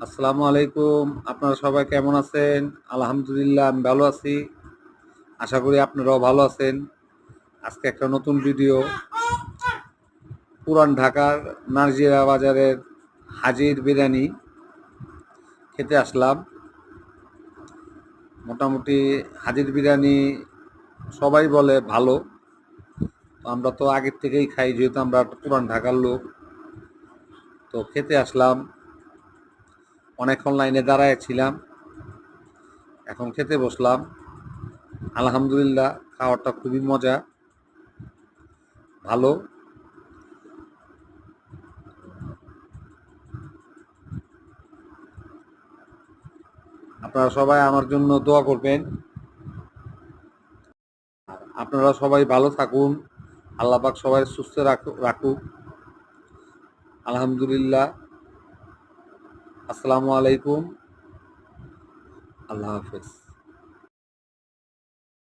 আসসালামু আলাইকুম। আপনারা সবাই কেমন আছেন? আলহামদুলিল্লাহ আমি ভালো আছি। আশা করি আপনারাও ভালো আছেন। আজকে একটা নতুন ভিডিও। পুরান ঢাকার নারজিরা বাজারের হাজির বিরিয়ানি খেতে আসলাম। মোটামুটি হাজির বিরিয়ানি সবাই বলে ভালো। তো আমরা তো আগের থেকেই খাই, যেহেতু আমরা পুরান ঢাকার লোক। তো খেতে আসলাম। অনেকক্ষণ লাইনে দাঁড়ায় ছিলাম, এখন খেতে বসলাম। আলহামদুলিল্লাহ, খাওয়াটা খুবই মজা, ভালো। আপনারা সবাই আমার জন্য দোয়া করবেন। আপনারা সবাই ভালো থাকুন। আল্লাহ পাক সবাই সুস্থ রাখুক। আলহামদুলিল্লাহ। আসসালামু আলাইকুম। আল্লাহ হাফেজ।